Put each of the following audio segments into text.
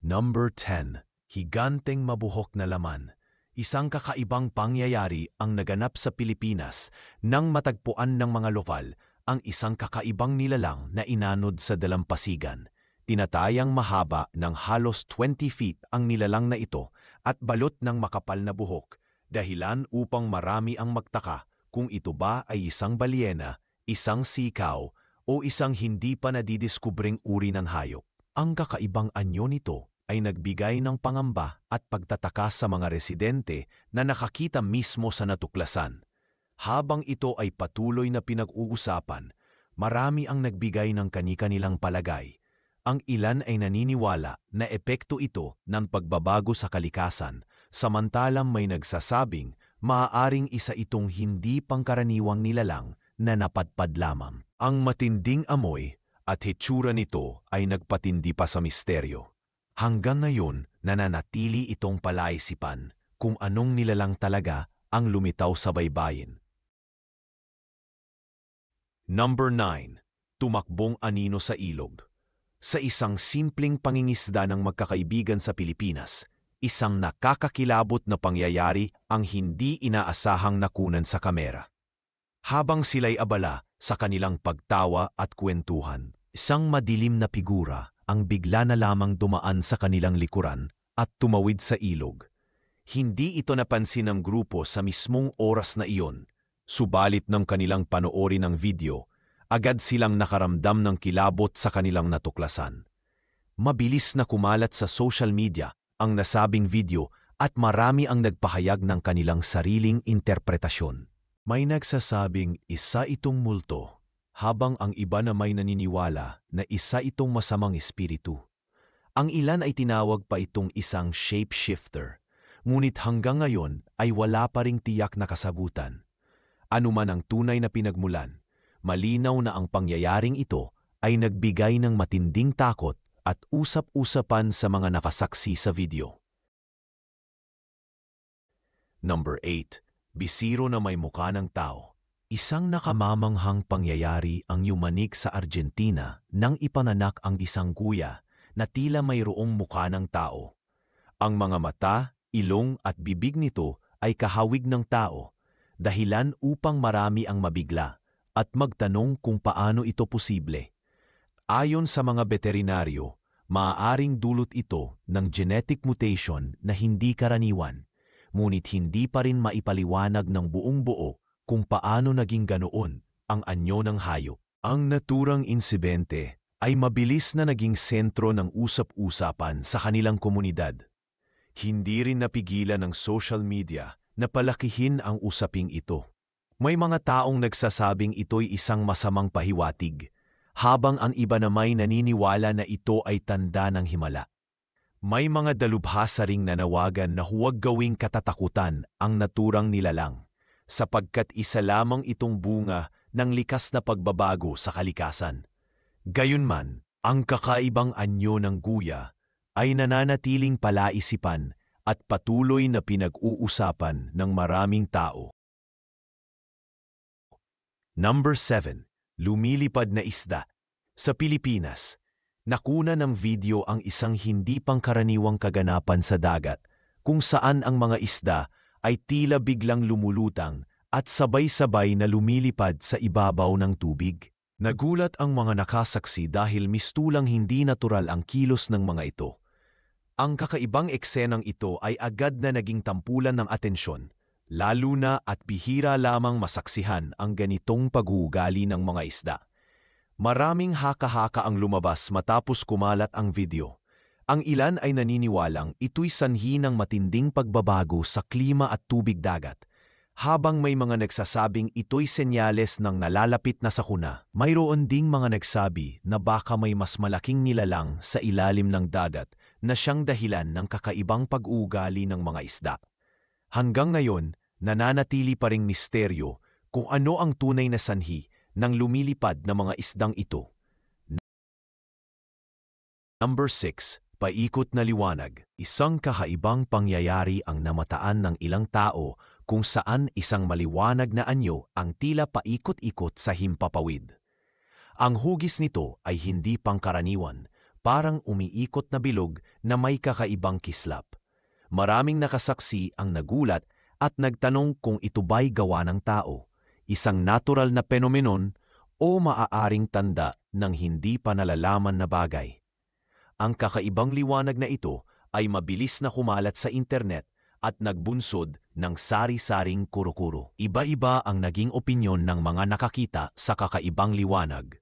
Number 10. Higanteng mabuhok na laman. Isang kakaibang pangyayari ang naganap sa Pilipinas nang matagpuan ng mga lokal ang isang kakaibang nilalang na inanod sa dalampasigan. Tinatayang mahaba ng halos 20 feet ang nilalang na ito at balot ng makapal na buhok, dahilan upang marami ang magtaka kung ito ba ay isang balyena, isang sikaw, o isang hindi pa nadidiskubring uri ng hayop. Ang kakaibang anyo nito ay nagbigay ng pangamba at pagtataka sa mga residente na nakakita mismo sa natuklasan. Habang ito ay patuloy na pinag-uusapan, marami ang nagbigay ng kani-kanilang palagay. Ang ilan ay naniniwala na epekto ito ng pagbabago sa kalikasan, samantalang may nagsasabing maaaring isa itong hindi pangkaraniwang nilalang na napadpad lamang. Ang matinding amoy at hitsura nito ay nagpatindi pa sa misteryo. Hanggang ngayon, nananatili itong palaisipan kung anong nilalang talaga ang lumitaw sa baybayin. Number 9. Tumakbong anino sa ilog. Sa isang simpleng pangingisda ng magkakaibigan sa Pilipinas, isang nakakakilabot na pangyayari ang hindi inaasahang nakunan sa kamera. Habang sila'y abala sa kanilang pagtawa at kwentuhan, isang madilim na figura ang bigla na lamang dumaan sa kanilang likuran at tumawid sa ilog. Hindi ito napansin ng grupo sa mismong oras na iyon, subalit ng kanilang panoorin ng video, agad silang nakaramdam ng kilabot sa kanilang natuklasan. Mabilis na kumalat sa social media ang nasabing video at marami ang nagpahayag ng kanilang sariling interpretasyon. May nagsasabing isa itong multo, habang ang iba na may naniniwala na isa itong masamang espiritu. Ang ilan ay tinawag pa itong isang shapeshifter, ngunit hanggang ngayon ay wala pa ring tiyak na kasagutan. Ano man ang tunay na pinagmulan, malinaw na ang pangyayaring ito ay nagbigay ng matinding takot at usap-usapan sa mga nakasaksi sa video. Number 8. Bisiro na may mukha ng tao. Isang nakamamanghang pangyayari ang yumanig sa Argentina nang ipananak ang isang kuya na tila mayroong mukha ng tao. Ang mga mata, ilong at bibig nito ay kahawig ng tao, dahilan upang marami ang mabigla at magtanong kung paano ito posible. Ayon sa mga veterinaryo, maaaring dulot ito ng genetic mutation na hindi karaniwan, ngunit hindi pa rin maipaliwanag ng buong buo kung paano naging ganoon ang anyo ng hayop. Ang naturang insidente ay mabilis na naging sentro ng usap-usapan sa kanilang komunidad. Hindi rin napigilan ng social media na palakihin ang usaping ito. May mga taong nagsasabing ito'y isang masamang pahiwatig, habang ang iba na may naniniwala na ito ay tanda ng himala. May mga dalubhasa ring nanawagan na huwag gawing katatakutan ang naturang nilalang, sapagkat isa lamang itong bunga ng likas na pagbabago sa kalikasan. Gayunman, ang kakaibang anyo ng guya ay nananatiling palaisipan at patuloy na pinag-uusapan ng maraming tao. Number 7. Lumilipad na isda. Sa Pilipinas, nakuna ng video ang isang hindi pangkaraniwang kaganapan sa dagat kung saan ang mga isda ay tila biglang lumulutang at sabay-sabay na lumilipad sa ibabaw ng tubig. Nagulat ang mga nakasaksi dahil mistulang hindi natural ang kilos ng mga ito. Ang kakaibang eksenang ito ay agad na naging tampulan ng atensyon, lalo na at bihira lamang masaksihan ang ganitong pag-uugali ng mga isda. Maraming haka-haka ang lumabas matapos kumalat ang video. Ang ilan ay naniniwalang ito'y sanhi ng matinding pagbabago sa klima at tubig dagat, habang may mga nagsasabing ito'y senyales ng nalalapit na sakuna. Mayroon ding mga nagsabi na baka may mas malaking nilalang sa ilalim ng dagat na siyang dahilan ng kakaibang pag-uugali ng mga isda. Hanggang ngayon, nananatili pa ring misteryo kung ano ang tunay na sanhi ng lumilipad na mga isdang ito. Number 6. Paikot na liwanag. Isang kakaibang pangyayari ang namataan ng ilang tao kung saan isang maliwanag na anyo ang tila paikot-ikot sa himpapawid. Ang hugis nito ay hindi pangkaraniwan, parang umiikot na bilog na may kakaibang kislap. Maraming nakasaksi ang nagulat at nagtanong kung ito ba'y gawa ng tao, isang natural na phenomenon o maaaring tanda ng hindi pa nalalaman na bagay. Ang kakaibang liwanag na ito ay mabilis na kumalat sa internet at nagbunsod ng sari-saring kuro-kuro. Iba-iba ang naging opinyon ng mga nakakita sa kakaibang liwanag.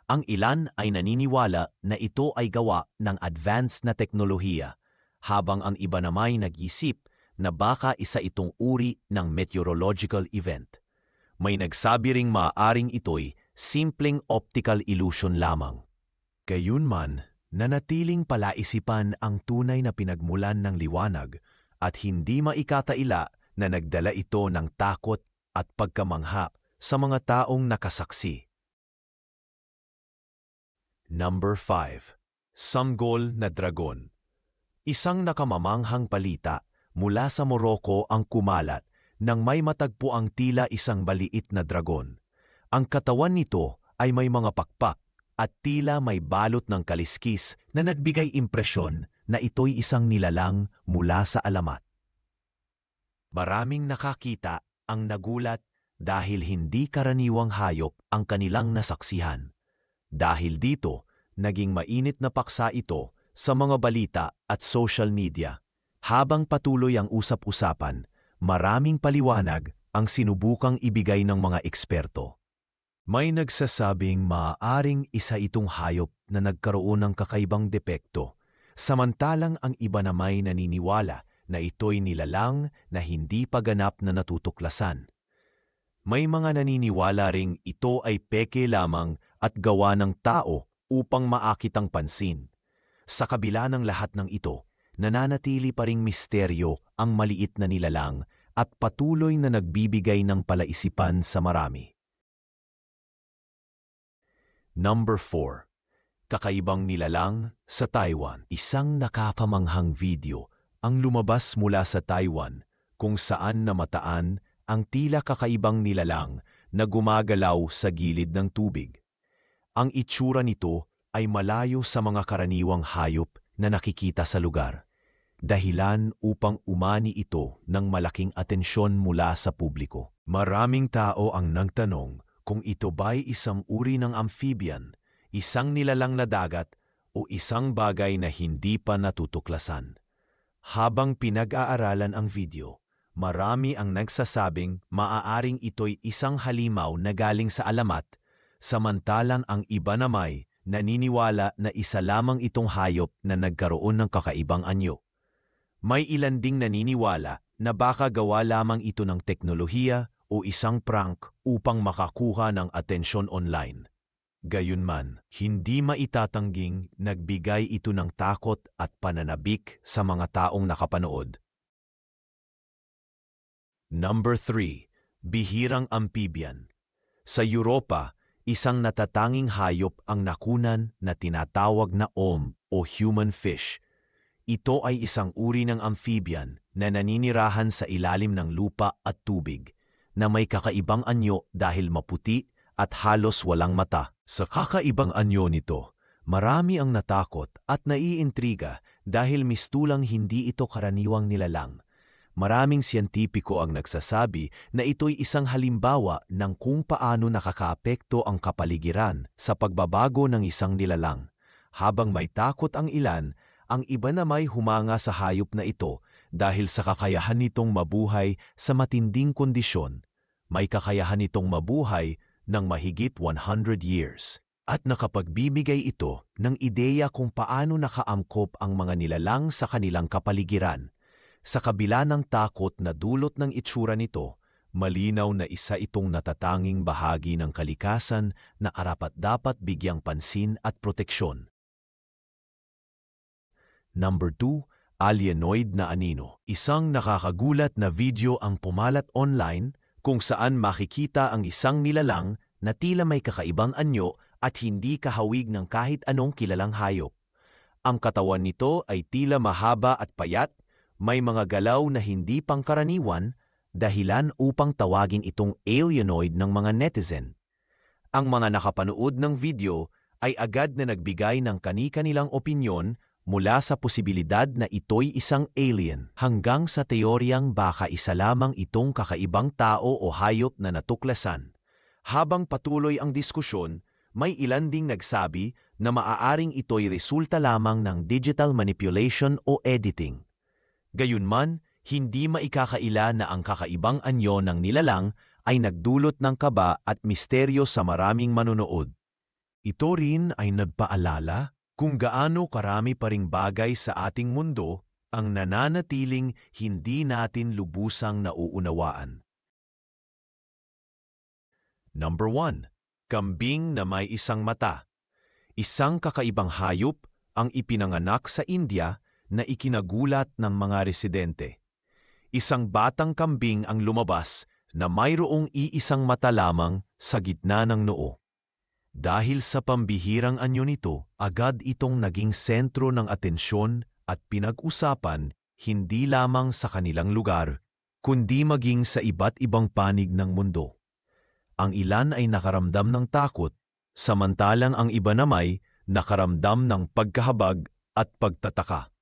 Ang ilan ay naniniwala na ito ay gawa ng advanced na teknolohiya, habang ang iba namay nag-isip na baka isa itong uri ng meteorological event. May nagsabi ring maaaring ito'y simpleng optical illusion lamang. Gayunman, nanatiling palaisipan ang tunay na pinagmulan ng liwanag at hindi maikataila na nagdala ito ng takot at pagkamangha sa mga taong nakasaksi. Number 5. Sanggol na Dragon. Isang nakamamanghang balita mula sa Morocco ang kumalat nang may matagpo ang tila isang maliit na dragon. Ang katawan nito ay may mga pakpak at tila may balot ng kaliskis na nagbigay impresyon na ito'y isang nilalang mula sa alamat. Maraming nakakita ang nagulat dahil hindi karaniwang hayop ang kanilang nasaksihan. Dahil dito, naging mainit na paksa ito sa mga balita at social media. Habang patuloy ang usap-usapan, maraming paliwanag ang sinubukang ibigay ng mga eksperto. May nagsasabing maaaring isa itong hayop na nagkaroon ng kakaibang depekto, samantalang ang iba na may naniniwala na ito'y nilalang na hindi pa ganap na natutuklasan. May mga naniniwala ring ito ay peke lamang at gawa ng tao upang maakit ang pansin. Sa kabila ng lahat ng ito, nananatili pa ring misteryo ang maliit na nilalang at patuloy na nagbibigay ng palaisipan sa marami. Number 4. Kakaibang nilalang sa Taiwan. Isang nakapamanghang video ang lumabas mula sa Taiwan kung saan namataan ang tila kakaibang nilalang na gumagalaw sa gilid ng tubig. Ang itsura nito ay malayo sa mga karaniwang hayop na nakikita sa lugar, dahilan upang umani ito ng malaking atensyon mula sa publiko. Maraming tao ang nagtanong kung ito ba'y isang uri ng amphibian, isang nilalang na dagat o isang bagay na hindi pa natutuklasan. Habang pinag-aaralan ang video, marami ang nagsasabing maaaring ito'y isang halimaw na galing sa alamat, samantalang ang iba namay naniniwala na isa lamang itong hayop na nagkaroon ng kakaibang anyo. May ilan ding naniniwala na baka gawa lamang ito ng teknolohiya o isang prank upang makakuha ng atensyon online. Gayunman, hindi maitatangging nagbigay ito ng takot at pananabik sa mga taong nakapanood. Number 3. Bihirang amphibian. Sa Europa, isang natatanging hayop ang nakunan na tinatawag na olm o human fish. Ito ay isang uri ng amphibian na naninirahan sa ilalim ng lupa at tubig, na may kakaibang anyo dahil maputi at halos walang mata. Sa kakaibang anyo nito, marami ang natakot at naiintriga dahil mistulang hindi ito karaniwang nilalang. Maraming siyentipiko ang nagsasabi na ito'y isang halimbawa ng kung paano nakakaapekto ang kapaligiran sa pagbabago ng isang nilalang. Habang may takot ang ilan, ang iba na may humanga sa hayop na ito dahil sa kakayahan nitong mabuhay sa matinding kondisyon. May kakayahan nitong mabuhay ng mahigit 100 years. At nakapagbibigay ito ng ideya kung paano nakaangkop ang mga nilalang sa kanilang kapaligiran. Sa kabila ng takot na dulot ng itsura nito, malinaw na isa itong natatanging bahagi ng kalikasan na karapat-dapat bigyang pansin at proteksyon. Number 2. Alienoid na anino. Isang nakakagulat na video ang pumalat online kung saan makikita ang isang nilalang na tila may kakaibang anyo at hindi kahawig ng kahit anong kilalang hayop. Ang katawan nito ay tila mahaba at payat, may mga galaw na hindi pangkaraniwan, dahilan upang tawagin itong alienoid ng mga netizen. Ang mga nakapanood ng video ay agad na nagbigay ng kani-kanilang opinyon mula sa posibilidad na ito'y isang alien hanggang sa teoryang baka isa lamang itong kakaibang tao o hayop na natuklasan. Habang patuloy ang diskusyon, may ilan ding nagsabi na maaaring ito'y resulta lamang ng digital manipulation o editing. Gayunman, hindi maikakaila na ang kakaibang anyo ng nilalang ay nagdulot ng kaba at misteryo sa maraming manonood. Ito rin ay nagpaalala kung gaano karami pa ring bagay sa ating mundo ang nananatiling hindi natin lubusang nauunawaan. Number 1. Kambing na may isang mata. Isang kakaibang hayop ang ipinanganak sa India na ikinagulat ng mga residente. Isang batang kambing ang lumabas na mayroong iisang mata lamang sa gitna ng noo. Dahil sa pambihirang anyo nito, agad itong naging sentro ng atensyon at pinag-usapan hindi lamang sa kanilang lugar, kundi maging sa iba't ibang panig ng mundo. Ang ilan ay nakaramdam ng takot, samantalang ang iba namay nakaramdam ng pagkahabag at pagtataka.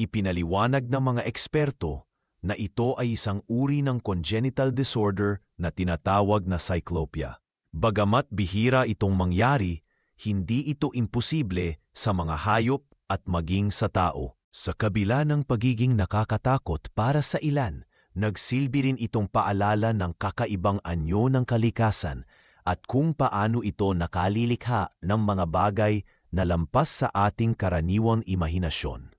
Ipinaliwanag ng mga eksperto na ito ay isang uri ng congenital disorder na tinatawag na cyclopia. Bagamat bihira itong mangyari, hindi ito imposible sa mga hayop at maging sa tao. Sa kabila ng pagiging nakakatakot para sa ilan, nagsilbi rin itong paalala ng kakaibang anyo ng kalikasan at kung paano ito nakalilikha ng mga bagay na lampas sa ating karaniwang imahinasyon.